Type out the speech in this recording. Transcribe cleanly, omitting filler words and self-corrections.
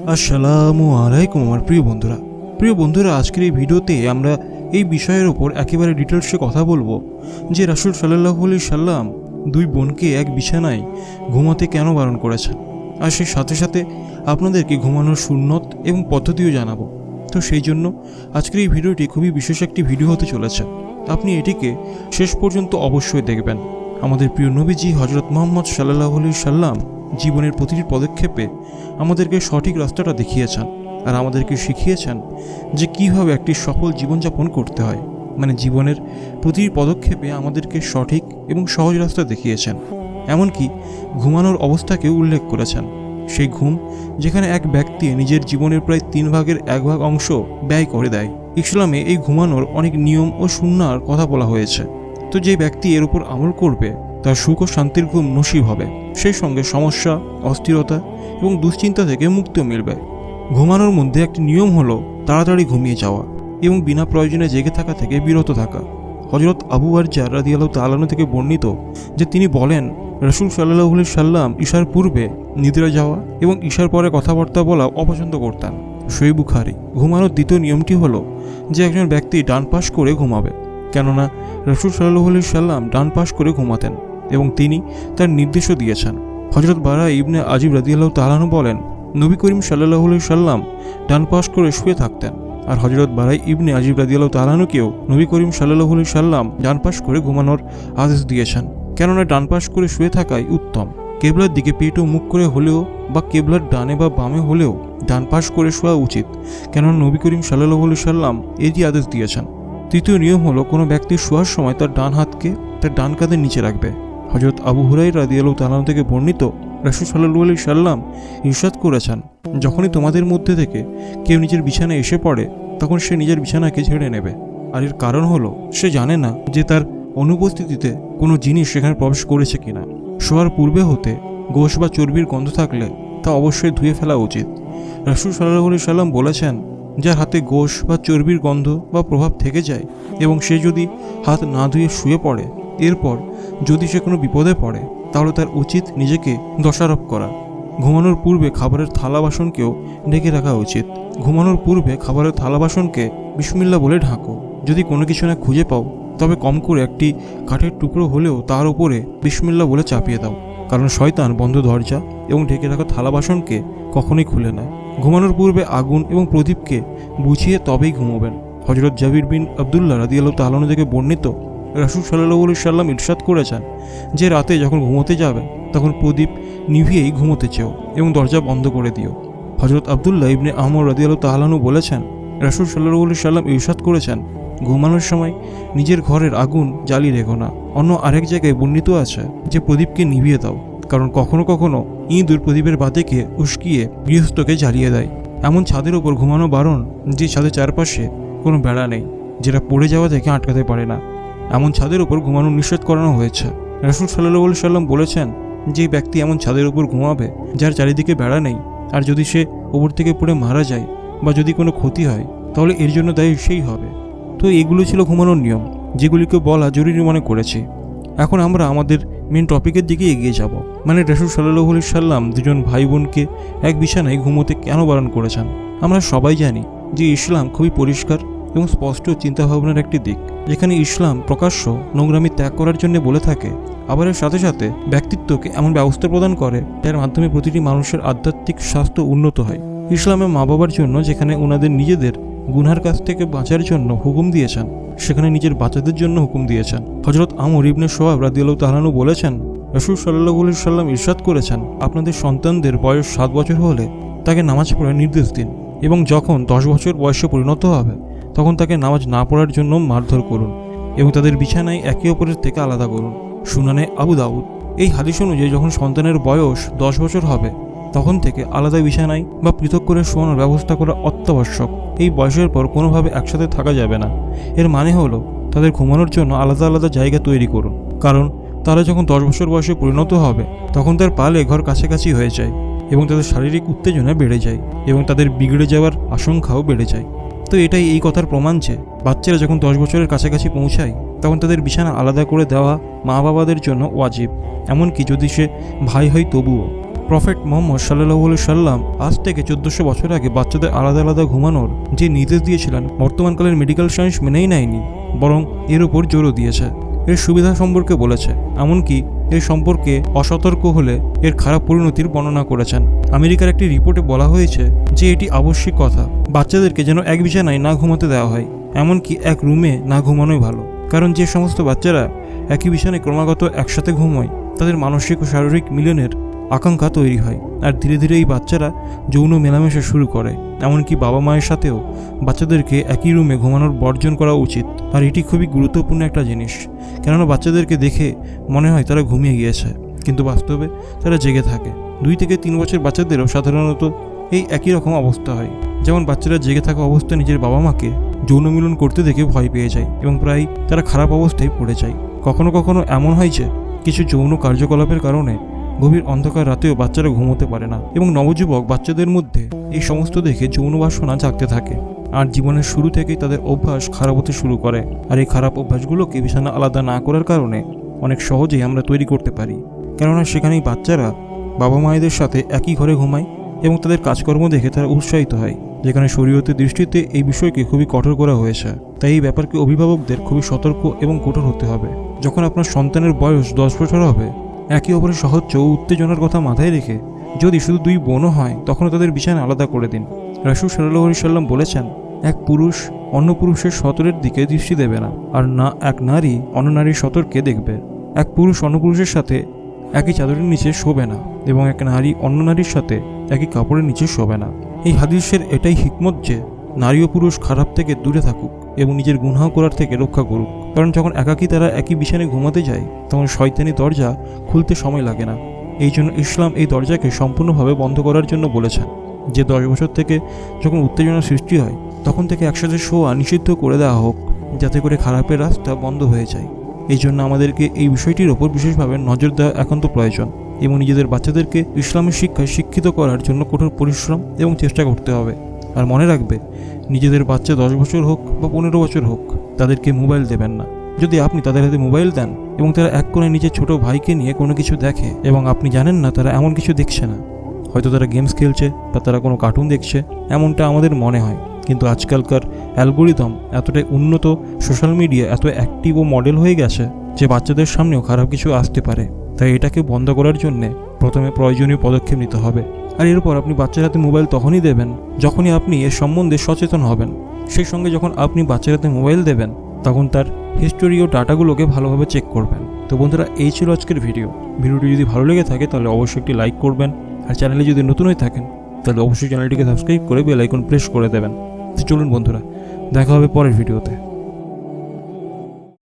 আসসালামু আলাইকুম আমার প্রিয় বন্ধুরা আজকের এই ভিডিওতে আমরা এই বিষয়ের ওপর একেবারে ডিটেলসে কথা বলবো যে রাসূল সাল্লাল্লাহু আলাইহি সাল্লাম দুই বোনকে এক বিছানায় ঘুমাতে কেন বারণ করেছেন, আর সেই সাথে সাথে আপনাদেরকে ঘুমানোর সুন্নত এবং পদ্ধতিও জানাবো। তো সেই জন্য আজকের এই ভিডিওটি খুবই বিশেষ একটি ভিডিও হতে চলেছে। আপনি এটিকে শেষ পর্যন্ত অবশ্যই দেখবেন। আমাদের প্রিয় নবীজি হযরত মুহাম্মদ সাল্লাল্লাহু আলাইহি সাল্লাম জীবনের প্রতিটি পদক্ষেপে আমাদেরকে সঠিক রাস্তাটা দেখিয়েছেন, আর আমাদেরকে শিখিয়েছেন যে কীভাবে একটি সফল জীবনযাপন করতে হয়। মানে জীবনের প্রতিটি পদক্ষেপে আমাদেরকে সঠিক এবং সহজ রাস্তা দেখিয়েছেন। এমনকি ঘুমানোর অবস্থাকেও উল্লেখ করেছেন, সেই ঘুম যেখানে এক ব্যক্তি নিজের জীবনের প্রায় 3 ভাগের 1 ভাগ অংশ ব্যয় করে দেয়। ইসলামে এই ঘুমানোর অনেক নিয়ম ও সুন্নাহর কথা বলা হয়েছে। তো যে ব্যক্তি এর উপর আমল করবে তার সুখ ও শান্তির ঘুম নসিব হবে, সেই সঙ্গে সমস্যা, অস্থিরতা এবং দুশ্চিন্তা থেকে মুক্তিও মিলবে। ঘুমানোর মধ্যে একটি নিয়ম হলো তাড়াতাড়ি ঘুমিয়ে যাওয়া এবং বিনা প্রয়োজনে জেগে থাকা থেকে বিরত থাকা। হযরত আবু বারজা রাদিয়াল্লাহু তাআলা আনহু থেকে বর্ণিত যে তিনি বলেন, রাসূল সাল্লাল্লাহু আলাইহি সাল্লাম ঈশার পূর্বে নিদ্রা যাওয়া এবং ঈশার পরে কথাবার্তা বলা অপছন্দ করতেন। সহিহ বুখারী। ঘুমানোর দ্বিতীয় নিয়মটি হলো যে একজন ব্যক্তি ডান পাশ করে ঘুমাবে, কেননা রাসূল সাল্লাল্লাহু আলাইহি সাল্লাম ডান পাশ করে ঘুমাতেন এবং তিনি তার নির্দেশও দিয়েছেন। হযরত বারা ইবনে আজিব রাদিয়াল্লাহু তাআলা আনহু বলেন, নবী করিম সাল্লাল্লাহু আলাইহি সাল্লাম ডান পাশ করে শুয়ে থাকতেন, আর হযরত বারা ইবনে আজিব রাদিয়াল্লাহু তাআলা আনহুকেও নবী করিম সাল্লাল্লাহু আলাইহি সাল্লাম ডান পাশ করে ঘুমানোর আদেশ দিয়েছেন, কেননা ডান পাশ করে শুয়ে থাকাই উত্তম। কেবলার দিকে পিঠ ও মুখ করে হলেও বা কেবলার ডানে বা বামে হলেও ডান পাশ করে শোয়া উচিত, কেননা নবী করিম সাল্লাল্লাহু আলাইহি সাল্লাম এরই আদেশ দিয়েছেন। তৃতীয় নিয়ম হলো কোনো ব্যক্তি শোয়ার সময় তার ডান হাতকে তার ডান কাঁধের নিচে রাখবে। হযরত আবু হুরায়রা রাদিয়াল্লাহু তাআলা থেকে বর্ণিত, রাসূল সাল্লাল্লাহু আলাইহি সাল্লাম ইরশাদ করেছেন, যখনই তোমাদের মধ্যে থেকে কেউ নিজের বিছানায় এসে পড়ে তখন সে নিজের বিছানাকে ঝেড়ে নেবে। আর এর কারণ হলো সে জানে না যে তার অনুপস্থিতিতে কোনো জিনিস সেখানে প্রবেশ করেছে কিনা। শোয়ার পূর্বে হতে গোশ বা চর্বির গন্ধ থাকলে তা অবশ্যই ধুয়ে ফেলা উচিত। রাসূল সাল্লাল্লাহু আলাইহি সাল্লাম বলেছেন, যার হাতে গোশ বা চর্বির গন্ধ বা প্রভাব থেকে যায় এবং সে যদি হাত না ধুয়ে শুয়ে পড়ে, এরপর যদি সে কোনো বিপদে পড়ে তাহলে তার উচিত নিজেকে দোষারোপ করা। ঘুমানোর পূর্বে খাবারের থালা বাসনকেও ঢেকে রাখা উচিত। ঘুমানোর পূর্বে খাবারের থালা বাসনকে বিসমিল্লাহ বলে ঢাকো। যদি কোনো কিছু না খুঁজে পাও তবে কম করে একটি কাঠের টুকরো হলেও তার উপরে বিসমিল্লাহ বলে চাপিয়ে দাও, কারণ শয়তান বন্ধ দরজা এবং ঢেকে রাখা থালা বাসনকে কখনোই খুলে না। ঘুমানোর পূর্বে আগুন এবং প্রদীপকে বুঝিয়ে তবেই ঘুমোবেন। হযরত জাবির বিন আব্দুল্লাহ রাদিয়াল্লাহু তাআলা আনহু থেকে বর্ণিত, রাসূল সাল্লাল্লাহু আলাইহি সাল্লাম ইরশাদ করেছেন যে রাতে যখন ঘুমোতে যাবে তখন প্রদীপ নিভিয়েই ঘুমোতে চেও এবং দরজা বন্ধ করে দিও। হযরত আব্দুল্লাহ ইবনে আমর রাদিয়াল্লাহু তাআলা আনহু বলেছেন, রাসূল সাল্লাল্লাহু আলাইহি সাল্লাম ইরশাদ করেছেন, ঘুমানোর সময় নিজের ঘরের আগুন জ্বালিয়ে রেখো না। অন্য আরেক জায়গায় বর্ণিত আছে যে প্রদীপকে নিভিয়ে দাও, কারণ কখনো কখনো ইঁদুর প্রদীপের বাতিকে উস্কিয়ে গৃহস্থকে জ্বালিয়ে দেয়। এমন ছাদের ওপর ঘুমানো বারণ যে ছাদের চারপাশে কোনো বেড়া নেই, যেটা পড়ে যাওয়া থেকে আটকাতে পারে না। এমন ছাদের উপর ঘুমানো নিষেধ করানো হয়েছে। রাসূল সাল্লাল্লাহু আলাইহি সাল্লাম বলেছেন, যে ব্যক্তি এমন ছাদের উপর ঘুমাবে যার চারিদিকে বেড়া নেই, আর যদি সে ওপর থেকে পড়ে মারা যায় বা যদি কোনো ক্ষতি হয় তাহলে এর জন্য দায়ী সেই হবে। তো এগুলো ছিল ঘুমানোর নিয়ম, যেগুলিকে বলা জরুরি মনে করেছি। এখন আমরা আমাদের মেন টপিকের দিকে এগিয়ে যাব। মানে রাসূল সাল্লাল্লাহু আলাইহি সাল্লাম দুজন ভাই বোনকে এক বিছানায় ঘুমোতে কেন বারণ করেছেন। আমরা সবাই জানি যে ইসলাম খুবই পরিষ্কার এবং স্পষ্ট চিন্তাভাবনার একটি দিক, যেখানে ইসলাম প্রকাশ্য নোংরামি ত্যাগ করার জন্য বলে থাকে, আবার এর সাথে সাথে ব্যক্তিত্বকে এমন ব্যবস্থা প্রদান করে যার মাধ্যমে প্রতিটি মানুষের আধ্যাত্মিক স্বাস্থ্য উন্নত হয়। ইসলামে মা বাবার জন্য যেখানে ওনাদের নিজেদের গুনার কাছ থেকে বাঁচার জন্য হুকুম দিয়েছেন, সেখানে নিজের বাচ্চাদের জন্য হুকুম দিয়েছেন। হযরত আমর ইবনে সোয়াব রাদিয়াল্লাহু তাআলা আনহু বলেছেন, রাসূল সাল্লাল্লাহু আলাইহি সাল্লাম ইরশাদ করেছেন, আপনাদের সন্তানদের বয়স 7 বছর হলে তাকে নামাজ পড়ার নির্দেশ দিন এবং যখন 10 বছর বয়সে পরিণত হবে তখন তাকে নামাজ না পড়ার জন্য মারধর করুন এবং তাদের বিছানায় একে অপরের থেকে আলাদা করুন। সুনানে আবু দাউদ। এই হাদিস অনুযায়ী যখন সন্তানের বয়স 10 বছর হবে তখন থেকে আলাদা বিছানায় বা পৃথক করে শোয়ানোর ব্যবস্থা করা অত্যাবশ্যক। এই বয়সের পর কোনোভাবে একসাথে থাকা যাবে না। এর মানে হলো তাদের ঘুমানোর জন্য আলাদা আলাদা জায়গা তৈরি করুন, কারণ তারা যখন 10 বছর বয়সে পরিণত হবে তখন তার পালে ঘর কাছাকাছি হয়ে যায় এবং তাদের শারীরিক উত্তেজনা বেড়ে যায় এবং তাদের বিগড়ে যাওয়ার আশঙ্কাও বেড়ে যায়। তো এটাই এই কথার প্রমাণ যে বাচ্চারা যখন 10 বছরের কাছাকাছি পৌঁছায় তখন তাদের বিছানা আলাদা করে দেওয়া মা বাবাদের জন্য ওয়াজিব, এমনকি যদি সে ভাই হয় তবুও। প্রফেট মোহাম্মদ সাল্লাল্লাহু আলাইহি সাল্লাম আজ থেকে 1400 বছর আগে বাচ্চাদের আলাদা আলাদা ঘুমানোর যে নির্দেশ দিয়েছিলেন বর্তমানকালের মেডিকেল সায়েন্স মেনেই নেয়নি, বরং এর উপর জোরও দিয়েছে। এর সুবিধা সম্পর্কে বলেছে, এমনকি এর সম্পর্কে অসতর্ক হলে এর খারাপ পরিণতির বর্ণনা করেছেন। আমেরিকার একটি রিপোর্টে বলা হয়েছে যে এটি আবশ্যিক কথা, বাচ্চাদেরকে যেন এক বিছানায় না ঘুমাতে দেওয়া হয়, এমনকি এক রুমে না ঘুমানোই ভালো। কারণ যে সমস্ত বাচ্চারা একই বিছানায় ক্রমাগত একসাথে ঘুমোয় তাদের মানসিক ও শারীরিক মিলনের আকাঙ্ক্ষা তৈরি হয়, আর ধীরে ধীরে এই বাচ্চারা যৌন মেলামেশা শুরু করে। এমনকি বাবা মায়ের সাথেও বাচ্চাদেরকে একই রুমে ঘুমানোর বর্জন করা উচিত। আর এটি খুবই গুরুত্বপূর্ণ একটা জিনিস, কেননা বাচ্চাদেরকে দেখে মনে হয় তারা ঘুমিয়ে গিয়েছে, কিন্তু বাস্তবে তারা জেগে থাকে। 2 থেকে 3 বছর বাচ্চাদেরও সাধারণত এই একই রকম অবস্থা হয়। যেমন বাচ্চারা জেগে থাকা অবস্থায় নিজের বাবা মাকে যৌন মিলন করতে দেখে ভয় পেয়ে যায় এবং প্রায় তারা খারাপ অবস্থায় পড়ে যায়। কখনো কখনো এমন হয় যে কিছু যৌন কার্যকলাপের কারণে গভীর অন্ধকার রাতেও বাচ্চারা ঘুমোতে পারে না, এবং নবযুবক বাচ্চাদের মধ্যে এই সমস্ত দেখে যৌন বাসনা জাগতে থাকে। আর জীবনের শুরু থেকেই তাদের অভ্যাস খারাপ হতে শুরু করে। আর এই খারাপ অভ্যাসগুলোকে বিছানা আলাদা না করার কারণে অনেক সহজেই আমরা তৈরি করতে পারি, কেননা সেখানেই বাচ্চারা বাবা মায়েদের সাথে একই ঘরে ঘুমায় এবং তাদের কাজকর্ম দেখে তারা উৎসাহিত হয়, যেখানে শরীয়তের দৃষ্টিতে এই বিষয়কে খুবই কঠোর করা হয়েছে। তাই এই ব্যাপারকে অভিভাবকদের খুবই সতর্ক এবং কঠোর হতে হবে। যখন আপনার সন্তানের বয়স 10 বছর হবে, একে অপরের সহজ ও উত্তেজনার কথা মাথায় রেখে যদি শুধু 2 বোনও হয় তখনও তাদের বিছানা আলাদা করে দিন। রাসূল সাল্লাল্লাহু আলাইহি সাল্লাম বলেছেন, এক পুরুষ অন্য পুরুষের সতরের দিকে দৃষ্টি দেবে না, আর না এক নারী অন্য নারীর সতরকে দেখবে। এক পুরুষ অন্য পুরুষের সাথে একই চাদরের নিচে শোবে না, এবং এক নারী অন্য নারীর সাথে একই কাপড়ের নিচে শোবে না। এই হাদিসের এটাই হিকমত যে নারী ও পুরুষ খারাপ থেকে দূরে থাকুক এবং নিজের গুনাহ করার থেকে রক্ষা করুক। কারণ যখন একাকী তারা একই বিছানায় ঘুমাতে যায় তখন শয়তানি দরজা খুলতে সময় লাগে না। এই জন্য ইসলাম এই দরজাকে সম্পূর্ণভাবে বন্ধ করার জন্য বলেছেন যে 10 বছর থেকে যখন উত্তেজনা সৃষ্টি হয় তখন থেকে একসাথে শোয়া নিষিদ্ধ করে দেওয়া হোক, যাতে করে খারাপের রাস্তা বন্ধ হয়ে যায়। এই জন্য আমাদেরকে এই বিষয়টির ওপর বিশেষভাবে নজর দেওয়া একান্ত প্রয়োজন, এবং নিজেদের বাচ্চাদেরকে ইসলামের শিক্ষায় শিক্ষিত করার জন্য কঠোর পরিশ্রম এবং চেষ্টা করতে হবে। আর মনে রাখবে, নিজেদের বাচ্চা 10 বছর হোক বা 15 বছর হোক, তাদেরকে মোবাইল দেবেন না। যদি আপনি তাদের হাতে মোবাইল দেন এবং তারা এক কোণে নিজের ছোট ভাইকে নিয়ে কোনো কিছু দেখে এবং আপনি জানেন না তারা এমন কিছু দেখছে না, হয়তো তারা গেমস খেলছে বা তারা কোনো কার্টুন দেখছে, এমনটা আমাদের মনে হয়। কিন্তু আজকালকার অ্যালগোরিদম এতটাই উন্নত, সোশ্যাল মিডিয়া এত অ্যাক্টিভ ও মডেল হয়ে গেছে যে বাচ্চাদের সামনেও খারাপ কিছু আসতে পারে। তাই এটাকে বন্ধ করার জন্যে প্রথমে প্রয়োজনীয় পদক্ষেপ নিতে হবে। আর এরপর আপনি বাচ্চার হাতে মোবাইল তখনই দেবেন যখনই আপনি এর সম্বন্ধে সচেতন হবেন। সেই সঙ্গে যখন আপনি বাচ্চার হাতে মোবাইল দেবেন তখন তার হিস্টোরি ও ডাটাগুলোকে ভালোভাবে চেক করবেন। তো বন্ধুরা, এই ছিল আজকের ভিডিওটি যদি ভালো লেগে থাকে তাহলে অবশ্যই একটি লাইক করবেন, আর চ্যানেলে যদি নতুন হয়ে থাকেন তাহলে অবশ্যই চ্যানেলটিকে সাবস্ক্রাইব করে বেল আইকন প্রেস করে দেবেন। তো চলুন বন্ধুরা, দেখা হবে পরের ভিডিওতে।